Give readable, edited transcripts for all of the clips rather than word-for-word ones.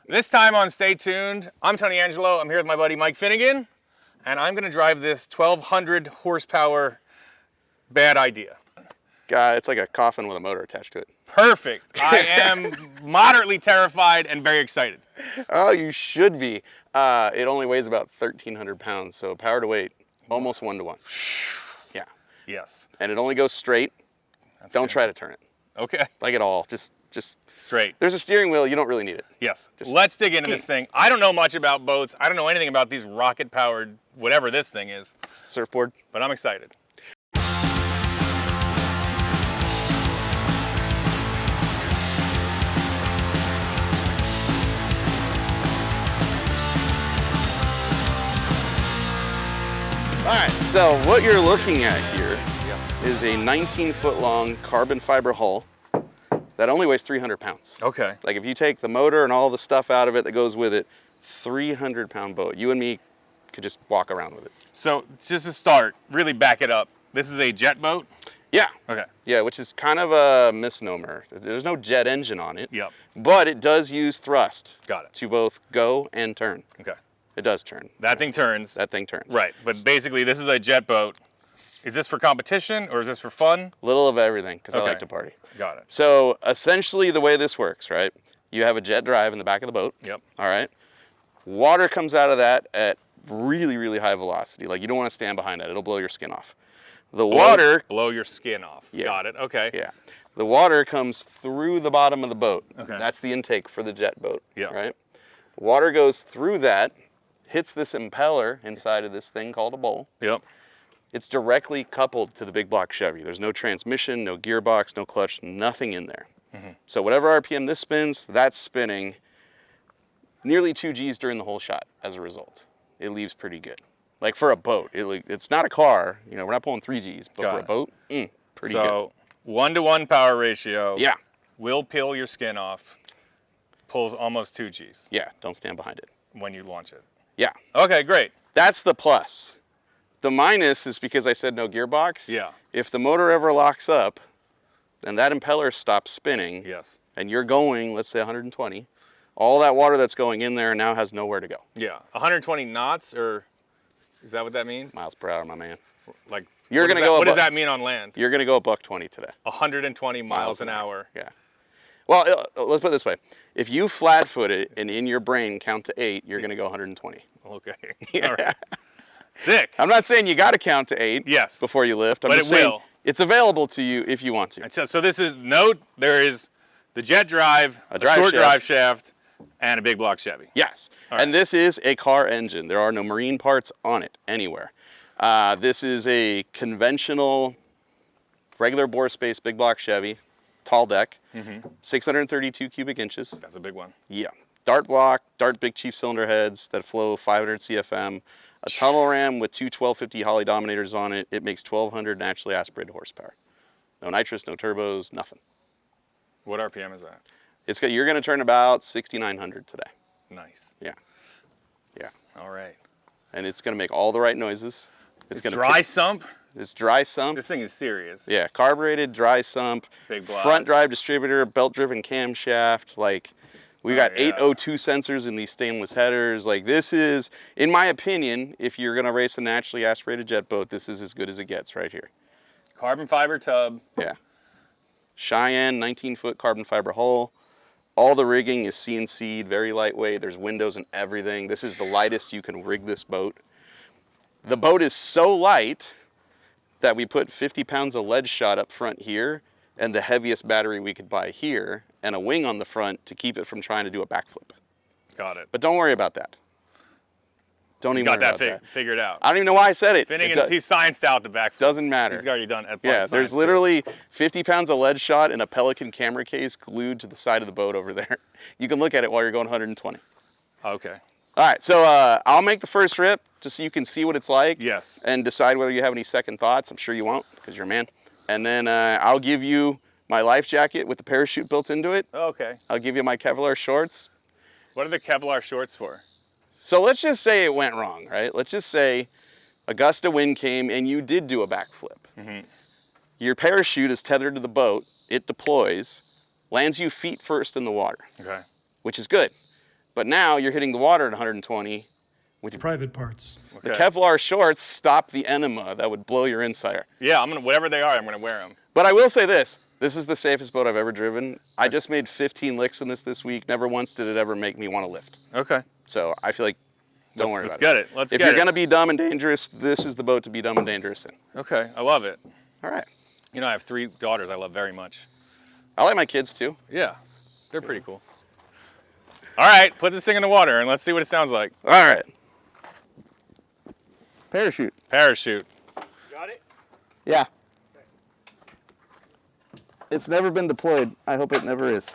This time on Stay Tuned, I'm Tony Angelo. I'm here with my buddy Mike Finnegan, and I'm going to drive this 1,200 horsepower bad idea. It's like a coffin with a motor attached to it. Perfect. I am moderately terrified and very excited. Oh, you should be. It only weighs about 1,300 pounds, so power to weight, almost 1 to 1. Yeah. Yes. And it only goes straight. Don't try to turn it. Okay. Like at all. Just straight. There's a steering wheel. You don't really need it. Yes. Let's dig into this thing. I don't know much about boats. I don't know anything about these rocket-powered, whatever this thing is. Surfboard. But I'm excited. All right, so what you're looking at here is a 19-foot long carbon fiber hull that only weighs 300 pounds. Okay. Like if you take the motor and all the stuff out of it that goes with it, 300-pound boat. You and me could just walk around with it. So just to start, really back it up. This is a jet boat? Yeah. Okay. Yeah, which is kind of a misnomer. There's no jet engine on it. Yep. But it does use thrust. Got it. To both go and turn. Okay. It does turn. That thing turns. That thing turns. Right, but basically this is a jet boat. Is this for competition or is this for fun? Little of everything, because I like to party. Got it. So essentially the way this works, right? You have a jet drive in the back of the boat. Yep. All right. Water comes out of that at really, really high velocity. Like you don't want to stand behind that. It'll blow your skin off. Blow your skin off. Yeah. Got it. Okay. Yeah. The water comes through the bottom of the boat. Okay. That's the intake for the jet boat. Yeah. Right? Water goes through that, hits this impeller inside of this thing called a bowl. Yep. It's directly coupled to the big block Chevy. There's no transmission, no gearbox, no clutch, nothing in there. Mm-hmm. So whatever RPM this spins, that's spinning nearly 2 Gs during the whole shot as a result. It leaves pretty good. Like for a boat, it's not a car. You know, we're not pulling 3 Gs, but for a boat, pretty good. So 1-to-1 power ratio. Yeah. Will peel your skin off. Pulls almost 2 Gs. Yeah, don't stand behind it. When you launch it. Yeah. Okay, great. That's the plus. The minus is because I said no gearbox. Yeah. If the motor ever locks up, then that impeller stops spinning. Yes. And you're going, let's say 120. All that water that's going in there now has nowhere to go. Yeah. 120 knots, or is that what that means? Miles per hour, my man. Like, you're gonna go. What does that mean on land? You're gonna go $120 today. 120 miles an hour. Yeah. Well, let's put it this way. If you flat-foot it and in your brain count to 8, you're gonna go 120. Okay. Yeah. All right. Sick. I'm not saying you got to count to 8 yes. before you lift. I'm but just it saying will. It's available to you if you want to. And so this is there is the jet drive, a short drive shaft, and a big block Chevy. Yes. All and right. this is a car engine. There are no marine parts on it anywhere. This is a conventional, regular bore space big block Chevy, tall deck, 632 cubic inches. That's a big one. Yeah. Dart block, Dart big chief cylinder heads that flow 500 CFM. A tunnel ram with two 1250 Holley Dominators on it. It makes 1,200 naturally aspirated horsepower. No nitrous, no turbos, nothing. What RPM is that? You're going to turn about 6,900 today. Nice. Yeah. Yeah. All right. And it's going to make all the right noises. It's dry sump? It's dry sump. This thing is serious. Yeah, carbureted, dry sump, big block. Front drive distributor, belt-driven camshaft. Like, we got 802 sensors in these stainless headers. Like, this is, in my opinion, if you're going to race a naturally aspirated jet boat, this is as good as it gets right here. Carbon fiber tub. Yeah. Cheyenne 19-foot carbon fiber hull. All the rigging is CNC'd, very lightweight. There's windows and everything. This is the lightest you can rig this boat. The boat is so light that we put 50 pounds of lead shot up front here and the heaviest battery we could buy here and a wing on the front to keep it from trying to do a backflip. Got it. But don't worry about that. Don't even worry about that. Figured out. I don't even know why I said it. Finnegan, he's scienced out the backflip. Doesn't matter. He's already done it. Yeah, there's literally 50 pounds of lead shot and a Pelican camera case glued to the side of the boat over there. You can look at it while you're going 120. Okay. All right, so I'll make the first rip just so you can see what it's like. Yes. And decide whether you have any second thoughts. I'm sure you won't because you're a man. And then I'll give you my life jacket with the parachute built into it. Okay. I'll give you my Kevlar shorts. What are the Kevlar shorts for? So let's just say it went wrong, right? Let's just say a gust of wind came and you did do a backflip. Mm-hmm. Your parachute is tethered to the boat. It deploys, lands you feet first in the water, okay, which is good. But now you're hitting the water at 120 with your Private parts. The Kevlar shorts stop the enema that would blow your insider. Yeah, whatever they are, I'm gonna wear them. But I will say this is the safest boat I've ever driven. I just made 15 licks in this week. Never once did it ever make me want to lift. Okay. So I feel like, don't worry about it. Let's get it. Let's get it. If you're gonna be dumb and dangerous, this is the boat to be dumb and dangerous in. Okay, I love it. All right. You know, I have 3 daughters I love very much. I like my kids too. Yeah, they're pretty cool. All right, put this thing in the water and let's see what it sounds like. All right. Parachute. Parachute. Got it? Yeah. It's never been deployed. I hope it never is.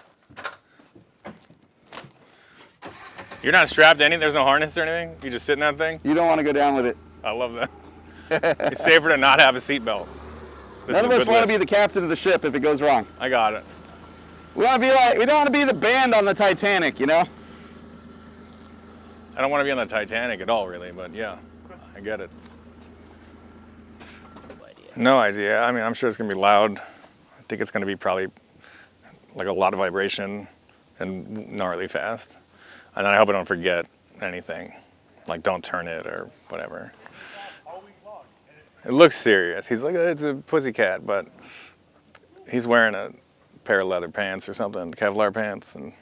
You're not strapped to anything? There's no harness or anything? You just sit in that thing? You don't want to go down with it. I love that. It's safer to not have a seatbelt. None of us want to be the captain of the ship if it goes wrong. I got it. We want to be like, we don't want to be the band on the Titanic, you know? I don't want to be on the Titanic at all, really, but yeah, I get it. No idea. I mean, I'm sure it's going to be loud. I think it's going to be probably like a lot of vibration and gnarly fast. And then I hope I don't forget anything, like don't turn it or whatever. It looks serious. He's like, it's a pussycat, but he's wearing a pair of leather pants or something, Kevlar pants, and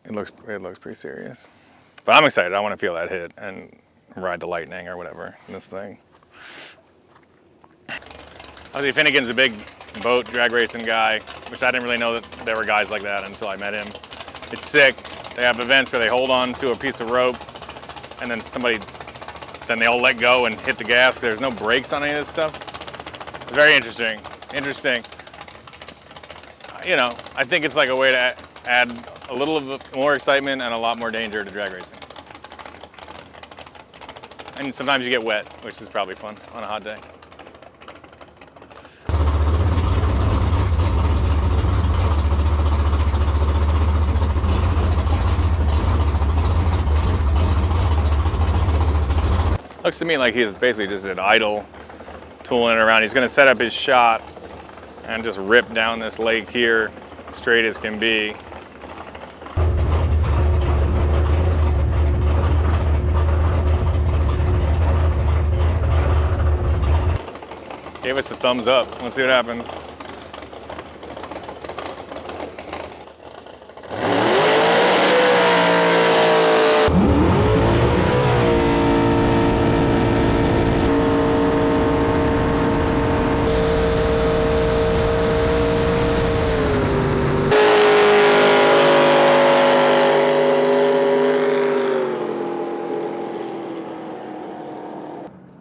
it looks pretty serious. But I'm excited. I want to feel that hit and ride the lightning or whatever in this thing. Obviously, Finnegan's a big boat drag racing guy, which I didn't really know that there were guys like that until I met him. It's sick. They have events where they hold on to a piece of rope and then they all let go and hit the gas. There's no brakes on any of this stuff. It's very interesting. You know, I think it's like a way to add a little of more excitement and a lot more danger to drag racing. And sometimes you get wet, which is probably fun on a hot day. Looks to me like he's basically just at idle, tooling around. He's gonna set up his shot and just rip down this lake here, straight as can be. Gave us a thumbs up. Let's see what happens.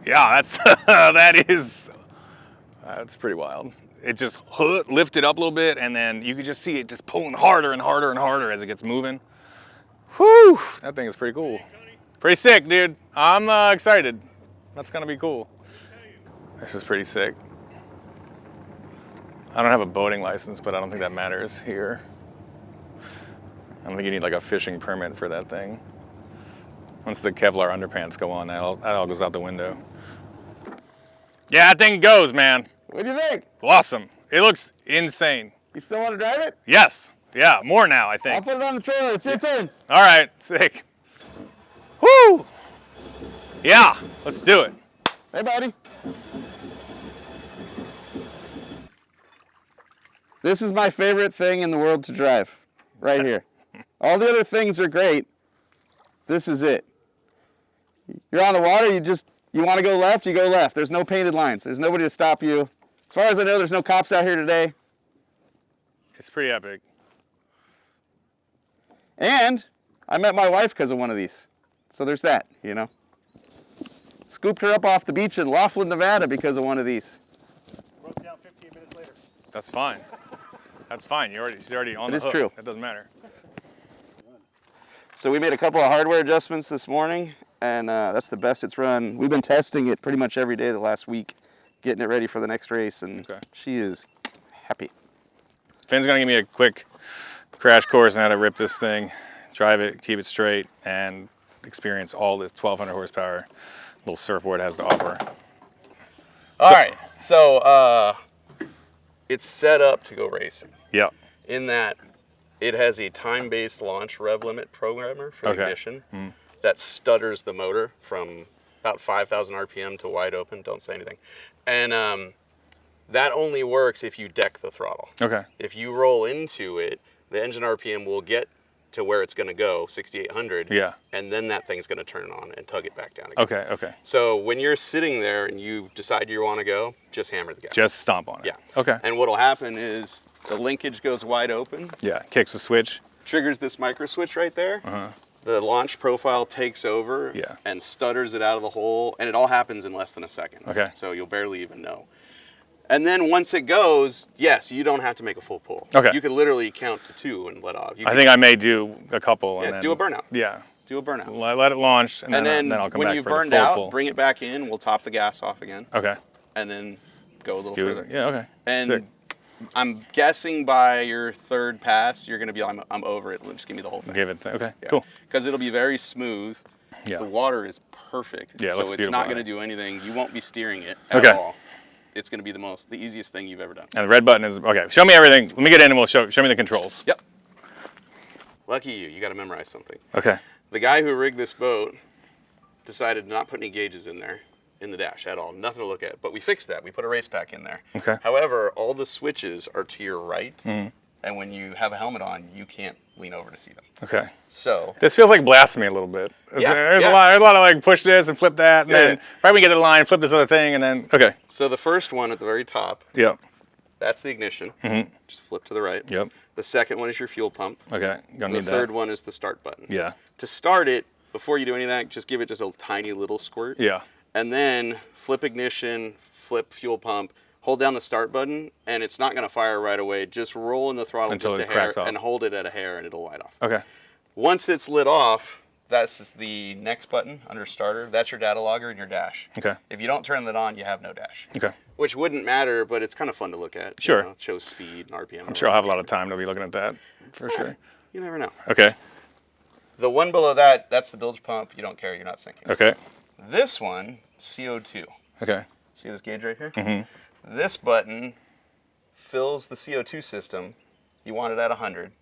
Yeah, that's pretty wild. It just lifted up a little bit, and then you could just see it just pulling harder and harder and harder as it gets moving. Whew, that thing is pretty cool. Pretty sick, dude. I'm excited. That's gonna be cool. This is pretty sick. I don't have a boating license, but I don't think that matters here. I don't think you need like a fishing permit for that thing. Once the Kevlar underpants go on, that all goes out the window. Yeah, that thing goes, man. What do you think? Awesome. It looks insane. You still want to drive it? Yes. Yeah, more now, I I'll think. put it on the trailer. It's your turn. All right, sick. Woo! Yeah, let's do it. Hey, buddy. This is my favorite thing in the world to drive, right here. All the other things are great. This is it. You're on the water, you want to go left, you go left. There's no painted lines. There's nobody to stop you. As far as I know, there's no cops out here today. It's pretty epic. And I met my wife because of one of these. So there's that, you know. Scooped her up off the beach in Laughlin, Nevada because of one of these. Broke down 15 minutes later. That's fine. That's fine. She's already on the hook. It is true. It doesn't matter. So we made a couple of hardware adjustments this morning, and that's the best it's run. We've been testing it pretty much every day the last week, getting it ready for the next race, and she is happy. Finn's gonna give me a quick crash course on how to rip this thing, drive it, keep it straight, and experience all this 1,200 horsepower little surfboard has to offer. All right, so it's set up to go racing. Yep. In that It has a time-based launch rev limit programmer for the Okay. ignition that stutters the motor from about 5,000 RPM to wide open. Don't say anything. And that only works if you deck the throttle. Okay. If you roll into it, the engine RPM will get to where it's going to go, 6,800. Yeah. And then that thing's going to turn on and tug it back down again. Okay. Okay. So when you're sitting there and you decide you want to go, just hammer the gas. Just stomp on it. Yeah. Okay. And what'll happen is the linkage goes wide open, Yeah. Kicks the switch. triggers this micro switch right there. The launch profile takes over Yeah. and stutters it out of the hole, and it all happens in less than a second. Okay. So you'll barely even know. And then once it goes, yes, you don't have to make a full pull. Okay. You could literally count to 2 and let off. I think I may do a couple. Yeah, and then, do a burnout. Yeah. Do a burnout. Let it launch, and, And then then I'll come when back you've for the burned full out, pull. bring it back in. We'll top the gas off again, Okay. and then go a little Do further. it. Yeah. Okay. And Sick. I'm guessing by your 3rd pass, you're going to be like, I'm over it. Just give me the whole thing. Give it. Okay. Cool. Because it'll be very smooth. Yeah. The water is perfect. Yeah, it so looks it's beautiful not on going it. to do anything. You won't be steering it at Okay. all. It's going to be the easiest thing you've ever done. And the red button is okay. Show me everything. Let me get in, and we'll show me the controls. Yep. Lucky you. You got to memorize something. Okay. The guy who rigged this boat decided to not put any gauges in there in the dash at all. Nothing to look at. But we fixed that. We put a race pack in there. Okay. However, all the switches are to your right. And when you have a helmet on, you can't lean over to see them. Okay. So This feels like blasphemy a little bit. Yeah, There's yeah. a lot of like push this and flip that, and Yeah, then yeah. right when you get to the line, flip this other thing, and then okay. So the first one at the very top, Yep. that's the ignition. Just flip to the right. Yep. The second one is your fuel pump. Okay. Gonna The need third that. one is the start button. Yeah. To start it, before you do anything, just give it just a tiny little squirt. Yeah. And then flip ignition, flip fuel pump, hold down the start button, and it's not going to fire right away. Just roll in the throttle Until just it a hair cracks off. and hold it at a hair, and it'll light off. Okay. Once it's lit off, that's the next button under starter. That's your data logger and your dash. Okay. If you don't turn that on, you have no dash. Okay. Which wouldn't matter, but it's kind of fun to look at. Sure. You know, it shows speed and RPM. I'm sure I'll have a lot of time to be looking at that for sure. You never know. Okay. The one below that, that's the bilge pump. You don't care. You're not sinking. Okay. This one, CO2. Okay. See this gauge right here? This button fills the CO2 system. You want it at 100.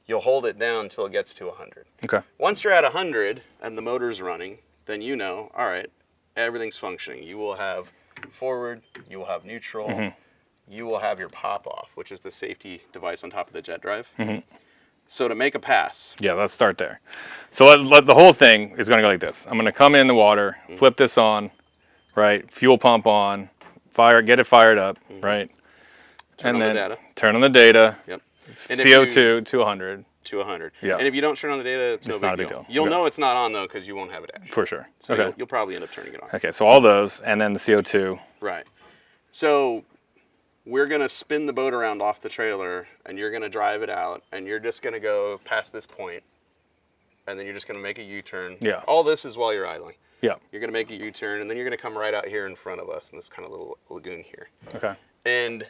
You'll hold it down until it gets to 100. Okay. Once you're at 100 and the motor's running, then you know, all right, everything's functioning. You will have forward, you will have neutral, you will have your pop-off, which is the safety device on top of the jet drive. So to make a pass, Yeah, let's start there. So the whole thing is going to go like this. I'm going to come in the water, flip this on, right? Fuel pump on, get it fired up, right? turn on the data. Turn on the data. Yep. And if you- CO2 to 100 to 100. Yeah. And if you don't turn on the data, it's no not a big big deal. deal. You'll Okay. know it's not on, though, because you won't have a dash. for sure. So Okay. you'll probably end up turning it on. Okay. So all those, and then the CO2. Right. So we're going to spin the boat around off the trailer, and you're going to drive it out, and you're just going to go past this point, and then you're just going to make a U-turn. Yeah. All this is while you're idling. Yeah. You're going to make a U-turn, and then you're going to come right out here in front of us in this kind of little lagoon here. Okay. And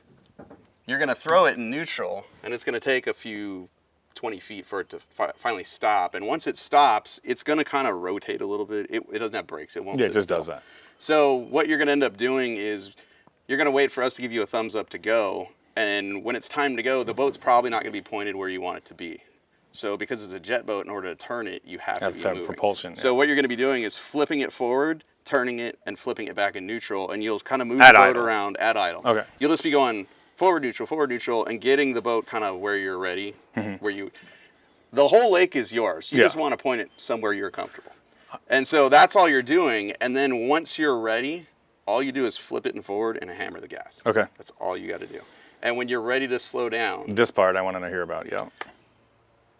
you're going to throw it in neutral, and it's going to take a few 20 feet for it to finally stop. And once it stops, it's going to kind of rotate a little bit. It doesn't have brakes. It won't Yeah, it sit just does still. that. So what you're going to end up doing is you're going to wait for us to give you a thumbs up to go. And when it's time to go, the boat's probably not going to be pointed where you want it to be. So because it's a jet boat, in order to turn it, you have to be have moving. propulsion, So yeah. what you're going to be doing is flipping it forward, turning it, and flipping it back in neutral. And you'll kind of move At the boat idle. around at idle. Okay. You'll just be going forward, neutral, and getting the boat kind of where you're ready, where you... The whole lake is yours. You Yeah. just want to point it somewhere you're comfortable. And so that's all you're doing. And then once you're ready, all you do is flip it and forward and hammer the gas. Okay. That's all you got to do. And when you're ready to slow down, This part I want to hear about. Yeah.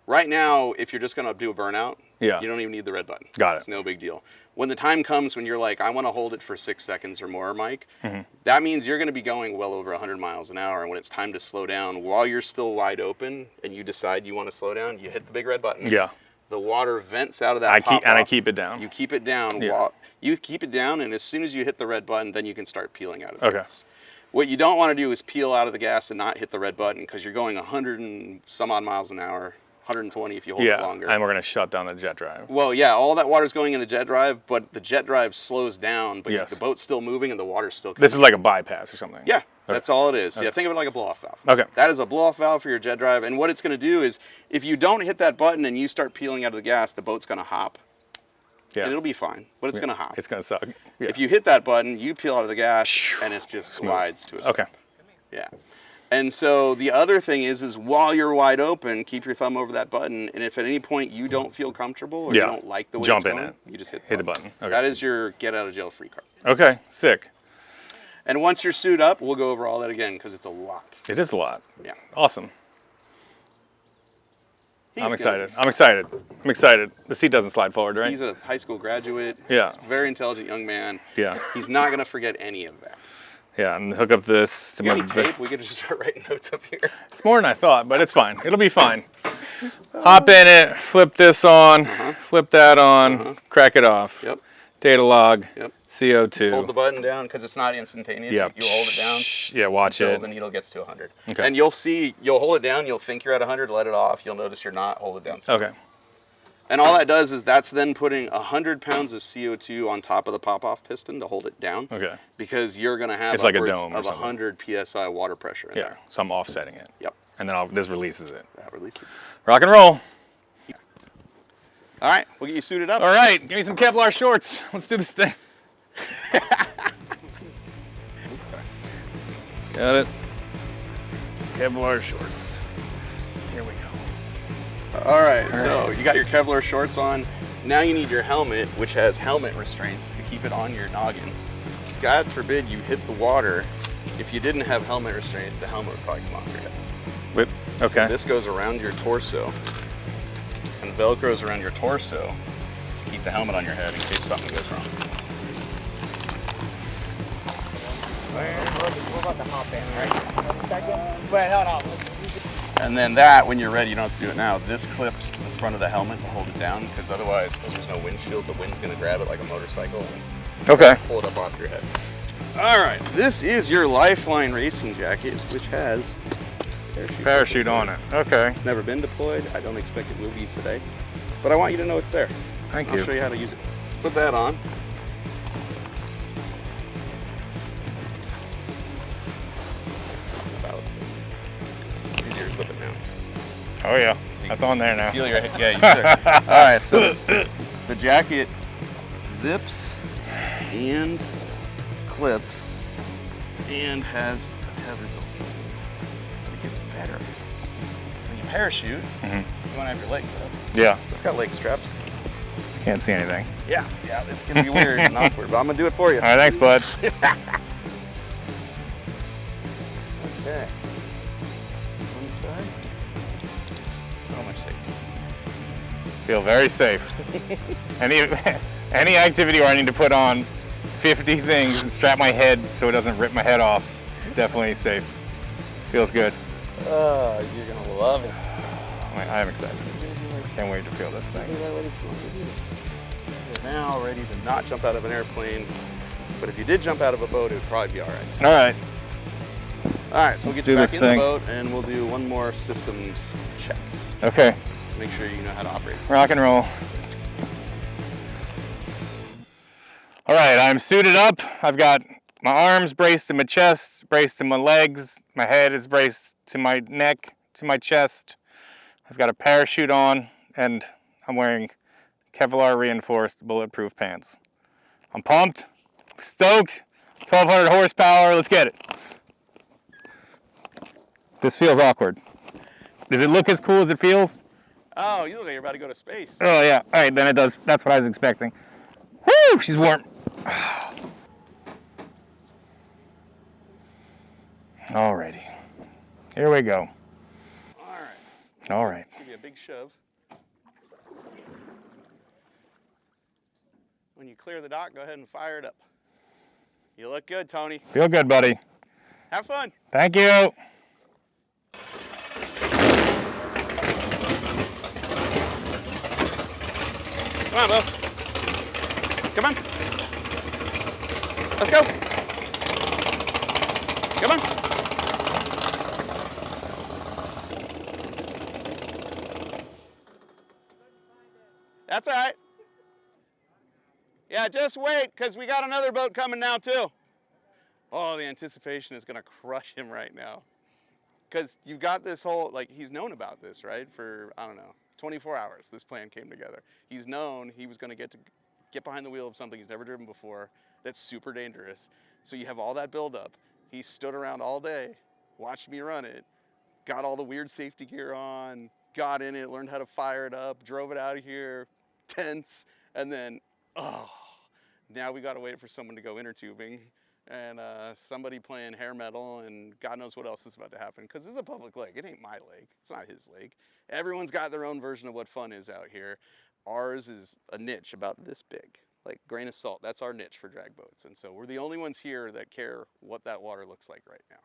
right now, if you're just going to do a burnout, Yeah. you don't even need the red button. Got it. It's no big deal. When the time comes when you're like, I want to hold it for 6 seconds or more, Mike, Mm-hmm. that means you're going to be going well over 100 miles an hour. And when it's time to slow down, while you're still wide open and you decide you want to slow down, you hit the big red button. Yeah. The water vents out of that I pop-off. keep it down. You keep it down. Yeah. You keep it down, and as soon as you hit the red button, then you can start peeling out of the Okay. gas. What you don't want to do is peel out of the gas and not hit the red button because you're going 100 and some odd miles an hour, 120 if you hold it Yeah, longer. and we're going to shut down the jet drive. Well, yeah, all that water's going in the jet drive, but the jet drive slows down, but Yes. the boat's still moving and the water's still coming. This is like a bypass or something. Yeah, Okay. that's all it is. Yeah, think of it like a blow-off valve. Okay. That is a blow-off valve for your jet drive, and what it's going to do is, if you don't hit that button and you start peeling out of the gas, the boat's going to hop. Yeah. And it'll be fine, but it's going to hop. It's going to suck. Yeah. If you hit that button, you peel out of the gas, and it just glides to a stop. Okay. Yeah. And so the other thing is while you're wide open, keep your thumb over that button, and if at any point you don't feel comfortable or you don't like the way Jump it's in going, it. you just hit the button. Okay. That is your get out of jail free card. Okay, sick. And once you're suited up, we'll go over all that again because it's a lot. It is a lot. Yeah. Awesome. He's I'm good. excited. I'm excited. I'm excited. The seat doesn't slide forward, right? He's a high school graduate. Yeah. He's a very intelligent young man. Yeah. He's not going to forget any of that. Yeah, and hook up this to You my... got any tape? We could just start writing notes up here. It's more than I thought, but it's fine. It'll be fine. Hop in it, flip this on, flip that on, crack it off. Yep. Data log, Yep. CO2. Hold the button down because it's not instantaneous. Yeah. You hold it down. Yeah, watch Until it. the needle gets to 100. Okay. And you'll hold it down, you'll think you're at 100, let it off, you'll notice you're not, hold it down. Okay. And all that does is that's then putting 100 pounds of CO2 on top of the pop-off piston to hold it down. Okay. Because you're going to have It's like a upwards dome or of something. 100 PSI water pressure in Yeah, there. so I'm offsetting it. Yep. And then this releases it. That releases. Rock and roll. All right, we'll get you suited up. All right, give me some Kevlar shorts. Let's do this thing. Got it. Kevlar shorts. Here we go. All right, so you got your Kevlar shorts on. Now you need your helmet, which has helmet restraints to keep it on your noggin. God forbid you hit the water. If you didn't have helmet restraints, the helmet would probably come off your head. Whip. Okay. So this goes around your torso, and Velcros around your torso to keep the helmet on your head in case something goes wrong. We're about to hop in, right? Wait, hold on. And then that, when you're ready, you don't have to do it now. This clips to the front of the helmet to hold it down, because otherwise, because there's no windshield, the wind's going to grab it like a motorcycle and Okay. pull it up off your head. All right, this is your Lifeline racing jacket, which has Parachute on it. Okay. It's never been deployed. I don't expect it will be today, but I want you to know it's there. Thank I'll you. show you how to use it. Put that on. Easier to clip it now. Oh yeah. So you That's can on there now. Feel your head. Yeah, you can. All right, so the jacket zips and clips and has a tether built in. But it gets better. When you parachute, you want to have your legs up. Yeah. So it's got leg straps. Can't see anything. Yeah, it's gonna be weird and awkward, but I'm gonna do it for you. All right, thanks, bud. Okay. On the side. So much safety. Feel very safe. Any activity where I need to put on 50 things and strap my head so it doesn't rip my head off, definitely safe. Feels good. Oh, you're gonna love it. I am excited. Can't wait to feel this thing. You're now ready to not jump out of an airplane, but if you did jump out of a boat, it would probably be all right. All right. All right, so we'll Let's get you do back this in thing. the boat, and we'll do one more systems check Okay. to make sure you know how to operate. Rock and roll. All right, I'm suited up. I've got my arms braced to my chest, braced to my legs. My head is braced to my neck, to my chest. I've got a parachute on, and I'm wearing Kevlar reinforced bulletproof pants. I'm pumped, stoked, 1,200 horsepower, let's get it. This feels awkward. Does it look as cool as it feels? Oh, you look like you're about to go to space. Oh yeah, all right, then it does. That's what I was expecting. Woo, she's warm. Alrighty, here we go. All right, All right. give you a big shove. When you clear the dock, go ahead and fire it up. You look good, Tony. Feel good, buddy. Have fun. Thank you. Come on, Bo. Come on. Let's go. Come on. That's all right. Yeah, just wait, because we got another boat coming now, too. Oh, the anticipation is going to crush him right now. Because you've got this whole, like, he's known about this, right? For, I don't know, 24 hours, this plan came together. He's known he was going to get behind the wheel of something he's never driven before that's super dangerous. So you have all that buildup. He stood around all day, watched me run it, got all the weird safety gear on, got in it, learned how to fire it up, drove it out of here, tense, and then, oh, now we got to wait for someone to go inner tubing and somebody playing hair metal, and God knows what else is about to happen, because this is a public lake. It ain't my lake. It's not his lake. Everyone's got their own version of what fun is out here. Ours is a niche about this big, like grain of salt. That's our niche for drag boats, and so we're the only ones here that care what that water looks like right now.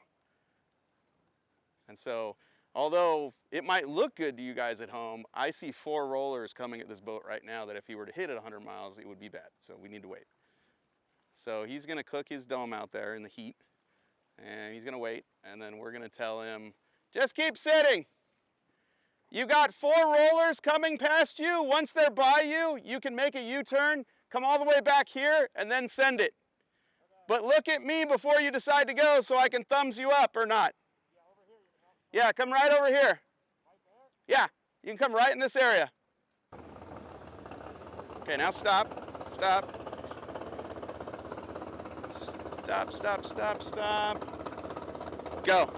And so, although it might look good to you guys at home, I see 4 rollers coming at this boat right now that if he were to hit at 100 miles, it would be bad. So we need to wait. So he's gonna cook his dome out there in the heat, and he's gonna wait, and then we're gonna tell him, just keep sitting. You got 4 rollers coming past you. Once they're by you, you can make a U-turn, come all the way back here, and then send it. But look at me before you decide to go so I can thumbs you up or not. Yeah, come right over here. Yeah, you can come right in this area. Okay, now stop, stop. Stop, stop, stop, stop. Go.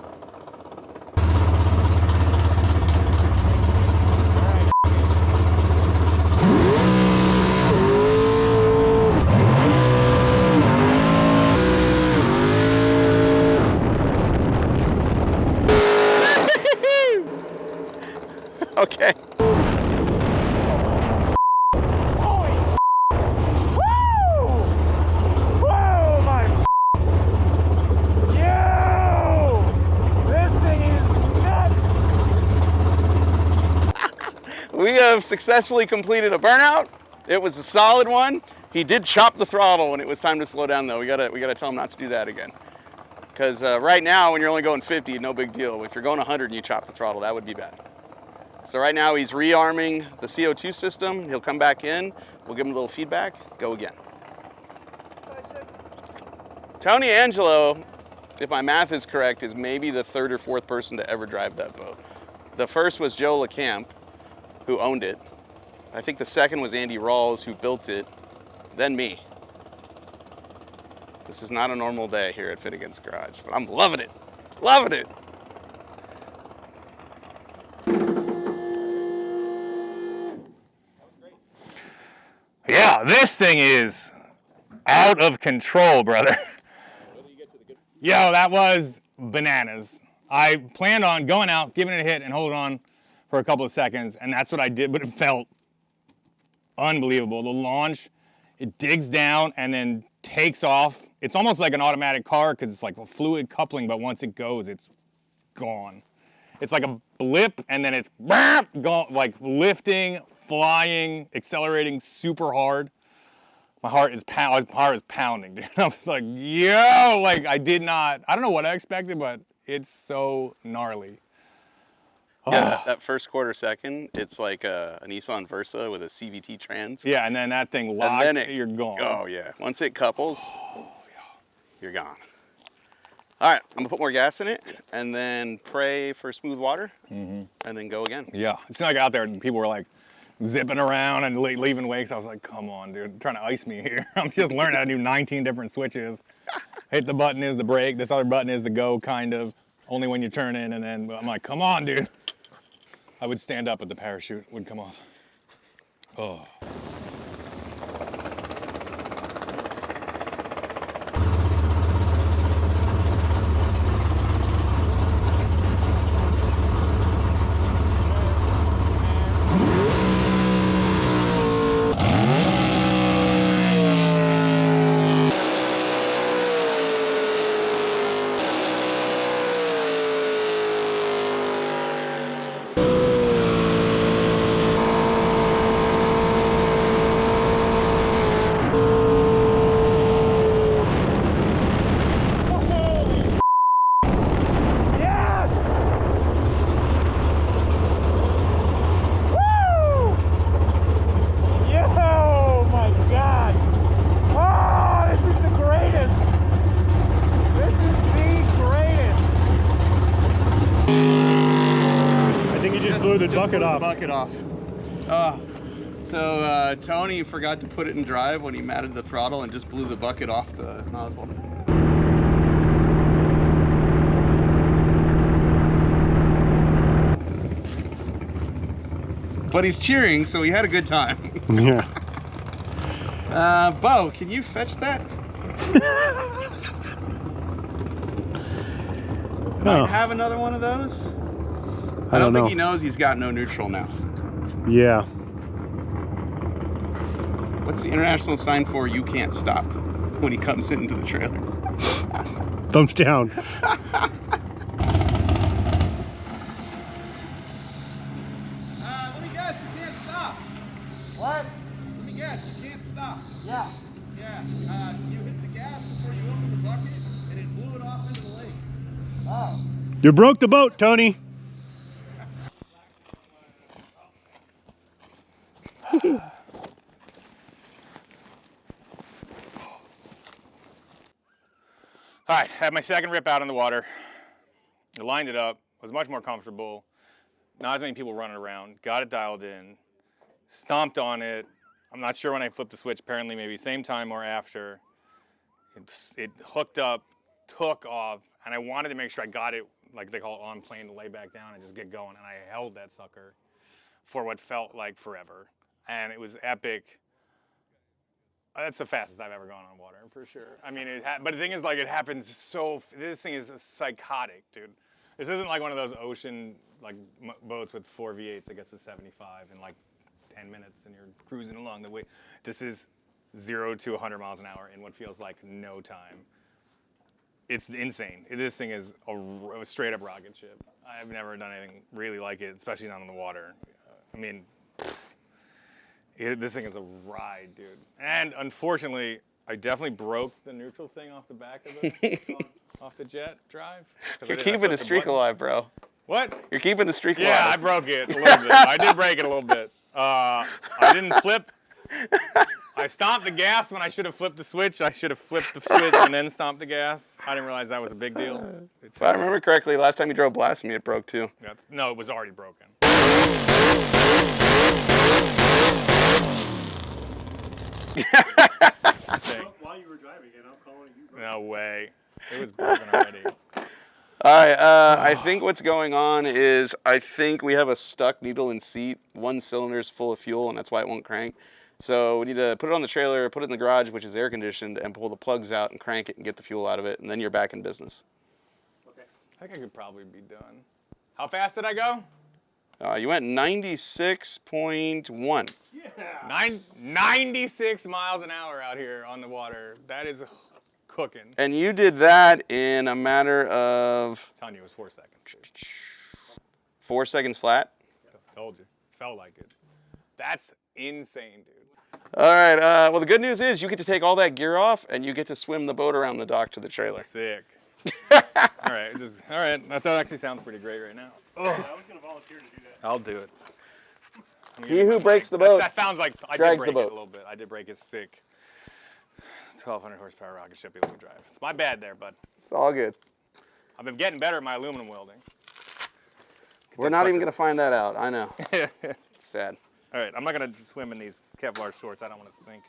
Okay. We have successfully completed a burnout. It was a solid one. He did chop the throttle when it was time to slow down, though. We gotta tell him not to do that again. Because right now, when you're only going 50, no big deal. If you're going 100 and you chop the throttle, that would be bad. So right now he's rearming the CO2 system. He'll come back in. We'll give him a little feedback. Go again. Tony Angelo, if my math is correct, is maybe the 3rd or 4th person to ever drive that boat. The first was Joe LeCamp, who owned it. I think the second was Andy Rawls, who built it, then me. This is not a normal day here at Finnegan's Garage, but I'm loving it. Loving it. Yeah, this thing is out of control, brother. Yo, that was bananas. I planned on going out, giving it a hit, and holding on for a couple of seconds, and that's what I did, but it felt unbelievable. The launch, it digs down and then takes off. It's almost like an automatic car because it's like a fluid coupling, but once it goes, it's gone. It's like a blip, and then it's gone, like lifting, flying, accelerating super hard. My heart is pounding, dude. I was like, yo, like I don't know what I expected, but it's so gnarly. Yeah, that first quarter second, it's like a Nissan Versa with a CVT trans. Yeah, and then that thing locks, and then you're gone. Oh yeah, once it couples, you're gone. All right, I'm gonna put more gas in it, and then pray for smooth water, and then go again. Yeah, it's not like out there people were like zipping around and leaving wakes. I was like, come on, dude, trying to ice me here. I'm just learning how to do 19 different switches. Hit the button is the brake, this other button is the go, kind of. Only when you turn in, and then I'm like, come on, dude. I would stand up, but the parachute would come off. Oh. bucket off. Bucket off. So Tony forgot to put it in drive when he matted the throttle and just blew the bucket off the nozzle. But he's cheering, so he had a good time. Yeah. Bo, can you fetch that? Might have another one of those. I don't think he knows he's got no neutral now. Yeah. What's the international sign for you can't stop when he comes into the trailer? Thumbs down. Let me guess, you can't stop. What? Let me guess, you can't stop. Yeah. Yeah, you hit the gas before you opened the bucket and it blew it off into the lake. Oh. You broke the boat, Tony. All right, had my second rip out in the water. I lined it up, was much more comfortable. Not as many people running around. Got it dialed in, stomped on it. I'm not sure when I flipped the switch, apparently maybe same time or after. It hooked up, took off, and I wanted to make sure I got it, like they call it on plane, to lay back down and just get going. And I held that sucker for what felt like forever. And it was epic. That's the fastest I've ever gone on water, for sure. I mean, but the thing is, like, it happens so, this thing is psychotic, dude. This isn't like one of those ocean, like, boats with 4 V8s that gets to 75 in, like, 10 minutes and you're cruising along the way. This is 0 to 100 miles an hour in what feels like no time. It's insane. This thing is a straight-up rocket ship. I've never done anything really like it, especially not on the water. I mean, this thing is a ride, dude. And unfortunately, I definitely broke the neutral thing off the back of it, off the jet drive. You're keeping the streak alive, bro. What? You're keeping the streak alive. Yeah, I broke it a little bit. I did break it a little bit. I didn't flip. I stomped the gas when I should have flipped the switch. I should have flipped the switch and then stomped the gas. I didn't realize that was a big deal. If I remember correctly, last time you drove Blasphemy, it broke too. No, it was already broken. While you were driving it, I'm calling you. No way. It was broken already. All right, I think what's going on is I think we have a stuck needle in seat. One cylinder's full of fuel, and that's why it won't crank. So we need to put it on the trailer, put it in the garage, which is air conditioned, and pull the plugs out and crank it and get the fuel out of it, and then you're back in business. Okay. I think I could probably be done. How fast did I go? You went 96.1. Yeah. 96 miles an hour out here on the water. That is cooking. And you did that in a matter of... I'm telling you, it was 4 seconds. 4 seconds flat? I told you. It felt like it. That's insane, dude. All right, well, the good news is you get to take all that gear off and you get to swim the boat around the dock to the trailer. Sick. All right. That actually sounds pretty great right now. I was going to volunteer to do that. I'll do it. He who breaks the boat That sounds like I did drags break the boat. it a little bit. I did break it sick. 1,200 horsepower rocket ship you let me drive. It's my bad there, bud. It's all good. I've been getting better at my aluminum welding. We're not even going to find that out. I know. It's sad. All right, I'm not going to swim in these Kevlar shorts. I don't want to sink.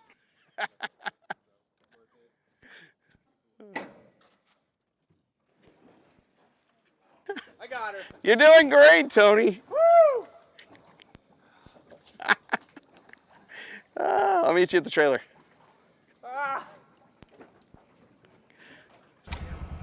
I got her. You're doing great, Tony. Woo! I'll meet you at the trailer.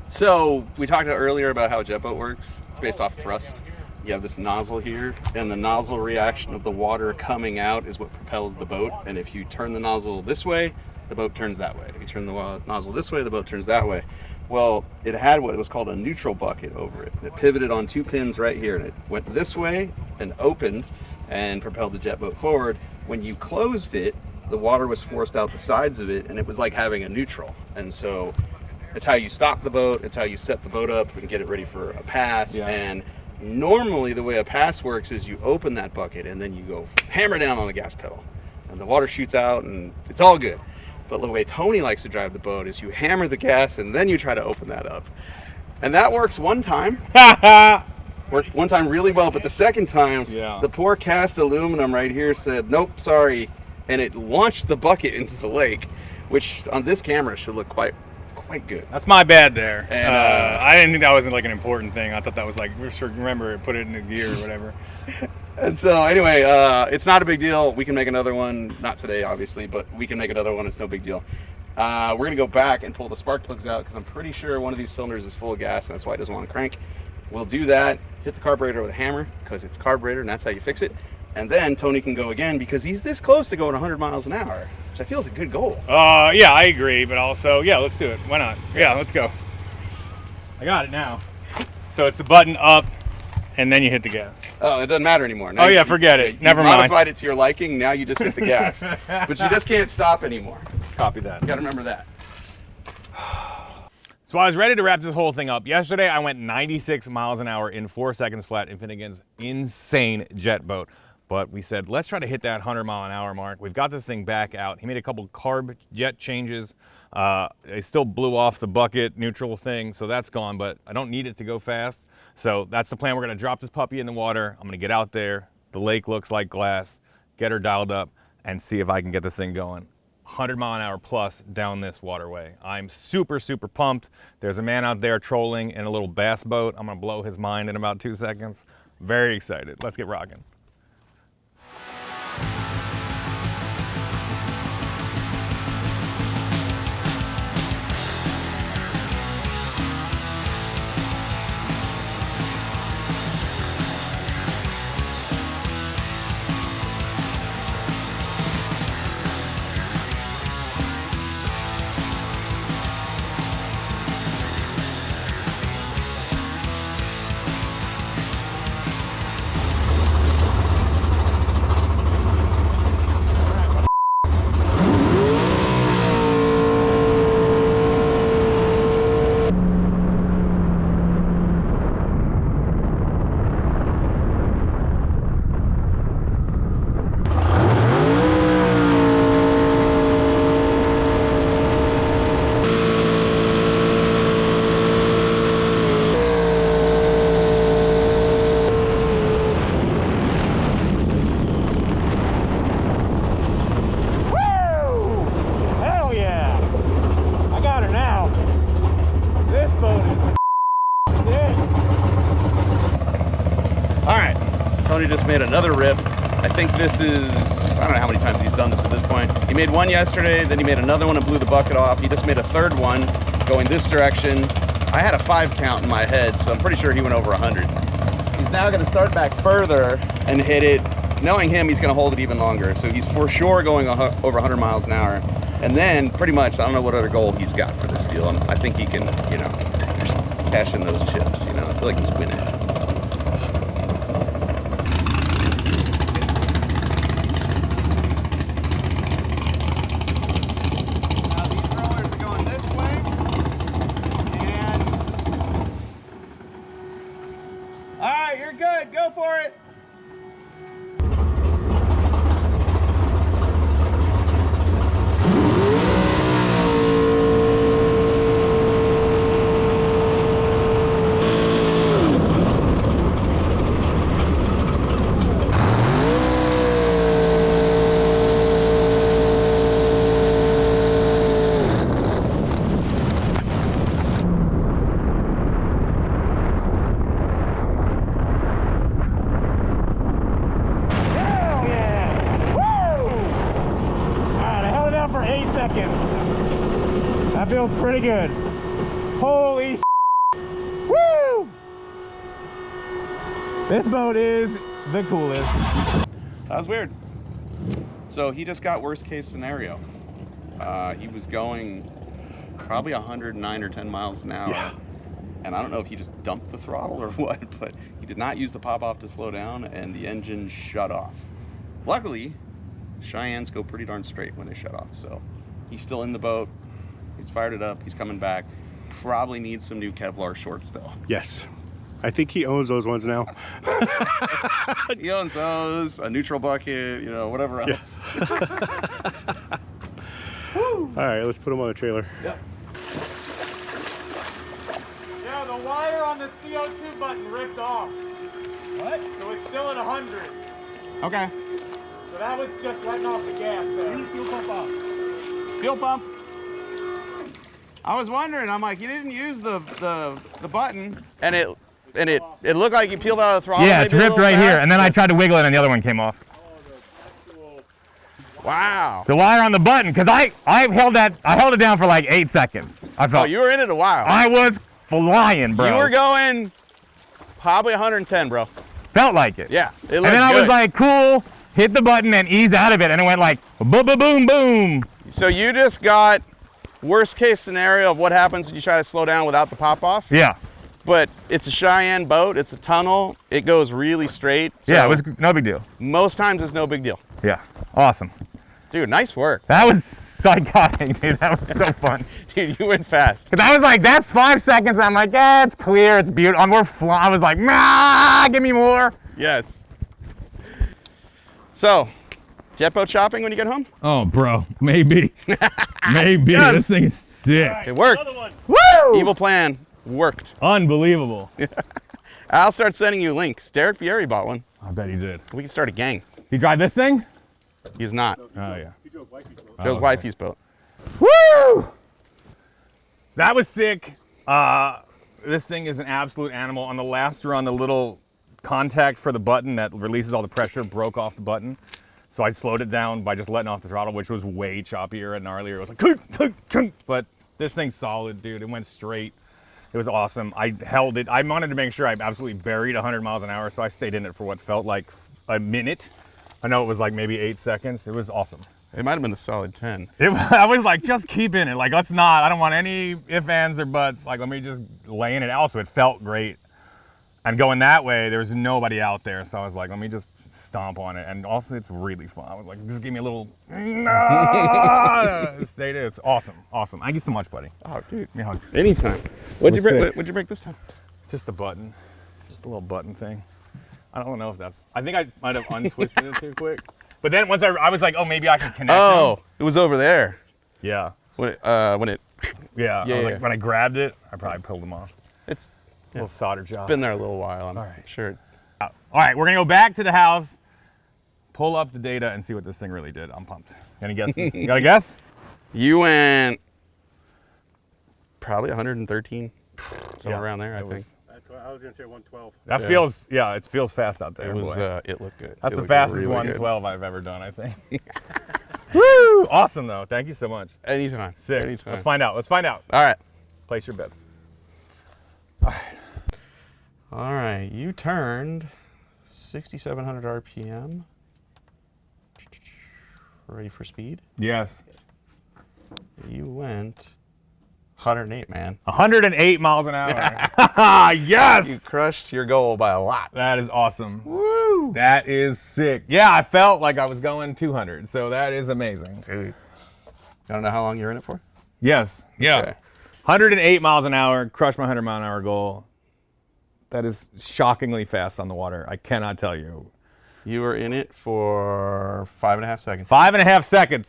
So we talked earlier about how a jet boat works. It's based off thrust. You have this nozzle here, and the nozzle reaction of the water coming out is what propels the boat. And if you turn the nozzle this way, the boat turns that way. If you turn the nozzle this way, the boat turns that way. Well, it had what was called a neutral bucket over it. It pivoted on 2 pins right here, and it went this way and opened and propelled the jet boat forward. When you closed it, the water was forced out the sides of it, and it was like having a neutral. And so it's how you stop the boat, it's how you set the boat up and get it ready for a pass. Yeah. And normally the way a pass works is you open that bucket and then you go hammer down on the gas pedal. And the water shoots out and it's all good. But the way Tony likes to drive the boat is you hammer the gas and then you try to open that up. And that works one time. Worked one time really well, but the second time, Yeah. the poor cast aluminum right here said, nope, sorry. And it launched the bucket into the lake, which on this camera should look quite good. That's my bad there. And, I didn't think that was like an important thing. I thought that was like, just remember, put it in the gear or whatever. And so anyway, it's not a big deal. We can make another one, not today obviously, but we can make another one. It's no big deal. We're gonna go back and pull the spark plugs out because I'm pretty sure one of these cylinders is full of gas and that's why it doesn't want to crank. We'll do that, hit the carburetor with a hammer because it's a carburetor and that's how you fix it. And then Tony can go again because he's this close to going 100 miles an hour, which I feel is a good goal. Yeah, I agree, but also, yeah, let's do it. Why not? Yeah, let's go. I got it now. So it's the button up, and then you hit the gas. Oh, it doesn't matter anymore. Now Forget it. You Never mind. modified it to your liking. Now you just hit the gas, but you just can't stop anymore. Copy that. You got to remember that. So I was ready to wrap this whole thing up. Yesterday, I went 96 miles an hour in 4 seconds flat in Finnegan's insane jet boat. But we said, let's try to hit that 100-mile-an-hour mark. We've got this thing back out. He made a couple carb jet changes. They still blew off the bucket neutral thing, so that's gone, but I don't need it to go fast. So that's the plan. We're gonna drop this puppy in the water. I'm gonna get out there. The lake looks like glass. Get her dialed up and see if I can get this thing going. 100-mile-an-hour plus down this waterway. I'm super, super pumped. There's a man out there trolling in a little bass boat. I'm gonna blow his mind in about 2 seconds. Very excited. Let's get rocking. Tony just made another rip. I think this is, I don't know how many times he's done this at this point. He made one yesterday, then he made another one and blew the bucket off. He just made a third one going this direction. I had a 5 count in my head, so I'm pretty sure he went over 100. He's now gonna start back further and hit it. Knowing him, he's gonna hold it even longer. So he's for sure going over 100 miles an hour. And then pretty much, I don't know what other goal he's got for this deal. I think he can, you know, cash in those chips, you know. I feel like he's winning. Go for it. That feels pretty good. Holy shit. Woo! This boat is the coolest. That was weird. So he just got worst case scenario. He was going probably 109 or 10 miles an hour. Yeah. And I don't know if he just dumped the throttle or what, but he did not use the pop off to slow down and the engine shut off. Luckily, Cheyennes go pretty darn straight when they shut off. So he's still in the boat. He's fired it up. He's coming back. Probably needs some new Kevlar shorts though. Yes. I think he owns those ones now. He owns those, a neutral bucket, you know, whatever else. Yeah. All right, let's put them on the trailer. Yep. Yeah, the wire on on the CO2 button ripped off. What? So it's still at 100. Okay. So that was just letting off the gas there. Fuel pump off. Fuel pump. I was wondering. I'm like, you didn't use the button, and it looked like you peeled out of the throttle. Yeah, it's maybe a ripped little right here, fast. and then I tried to wiggle it, and the other one came off. Wow. The wire on the button, because I held it down for like 8 seconds. I Oh, felt you were in it a while. I was flying, bro. You were going probably 110, bro. Felt like it. Yeah, it And looked then I good. was like, cool, hit the button and ease out of it, and it went like boom, boom, boom, boom. So you just got worst case scenario of what happens when you try to slow down without the pop off. Yeah. But it's a Cheyenne boat. It's a tunnel. It goes really straight. So Yeah, it was no big deal. most times it's no big deal. Yeah. Awesome. Dude, nice work. That was psychotic, dude. That was so fun. Dude, you went fast. Cause I was like, that's 5 seconds. And I'm like, yeah, it's clear, it's beautiful. We're flying. I was like, nah, give me more. Yes. So, jet boat shopping when you get home? Oh, bro, maybe, maybe. Yes. This thing is sick. It worked. Woo! Evil plan worked. Unbelievable. I'll start sending you links. Derek Bieri bought one. I bet he did. We can start a gang. You drive this thing? He's not. Oh yeah. Joe's wifey's boat. Woo! That was sick. This thing is an absolute animal. On the last run, the little contact for the button that releases all the pressure broke off the button. So I slowed it down by just letting off the throttle, which was way choppier and gnarlier. It was like, kunk, kunk, kunk. But this thing's solid, dude. It went straight. It was awesome. I held it. I wanted to make sure I absolutely buried 100 miles an hour, so I stayed in it for what felt like a minute. I know it was like maybe 8 seconds. It was awesome. It might have been a solid 10. I was like, just keep in it. Like, let's not. I don't want any ifs, ands, or buts. Like, let me just lay in it. Also, it felt great. And going that way, there was nobody out there. So I was like, let me just stomp on it. And also, it's really fun. I was like, just give me a little. Stay there. It's awesome. Awesome. Thank you so much, buddy. Oh, dude. Give me a hug. Anytime. What'd you Was break? sick. What'd you break this time? Just the button. Just a little button thing. I don't know if that's. I think I might have untwisted it too quick. But then once I was like, oh, maybe I can connect Oh, them. it was over there. Yeah. When it, Yeah. Yeah, I was yeah. like, when I grabbed it, I probably pulled them off. it's A little solder job. been there a little while. I'm All right. sure. All right, we're gonna go back to the house, pull up the data, and see what this thing really did. I'm pumped. Any guesses? You got a guess? You went probably 113, somewhere Yeah, around there, I it think. was- I was gonna say 112. That Yeah. feels, yeah, it feels fast out there. It was. boy. It looked good. That's It the looked fastest really good. 112 I've ever done, I think. Woo! Awesome though. Thank you so much. Anytime. Sick. Anytime. Let's find out. Let's find out. All right. Place your bets. All right. You turned 6,700 RPM. Ready for speed? Yes. You went 108, man. 108 miles an hour. Yes! You crushed your goal by a lot. That is awesome. Woo! That is sick. Yeah, I felt like I was going 200, so that is amazing. Dude. You don't know how long you're in it for? Yes. Yeah. Okay. 108 miles an hour, crushed my 100 mile an hour goal. That is shockingly fast on the water. I cannot tell you. You were in it for 5.5 seconds. 5.5 seconds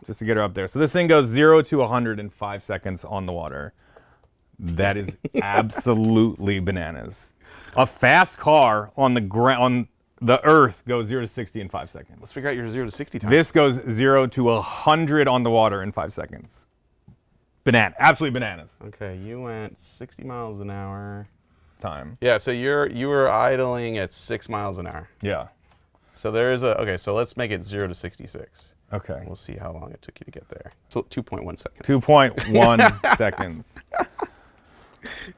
just to get her up there. So this thing goes 0 to 100 in 5 seconds on the water. That is absolutely bananas. A fast car on the on the earth goes 0 to 60 in 5 seconds. Let's figure out your 0 to 60 time. This goes 0 to 100 on the water in 5 seconds. Absolutely bananas. Okay, you went 60 miles an hour. Time. Yeah, so you were idling at 6 miles an hour. Yeah. So there is a, okay, so let's make it 0 to 66. Okay. We'll see how long it took you to get there. So 2.1 seconds. 2.1 seconds.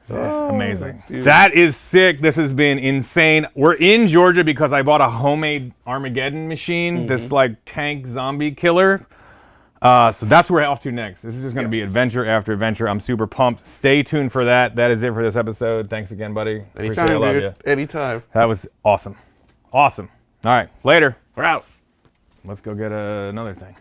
That's amazing. dude. That is sick. This has been insane. We're in Georgia because I bought a homemade Armageddon machine, this like tank zombie killer. So that's where we're off to next. This is just going to be adventure after adventure. I'm super pumped. Stay tuned for that. That is it for this episode. Thanks again, buddy. Anytime, Appreciate it. Love dude. you. Anytime. That was awesome. Awesome. All right, later. We're out. Let's go get another thing.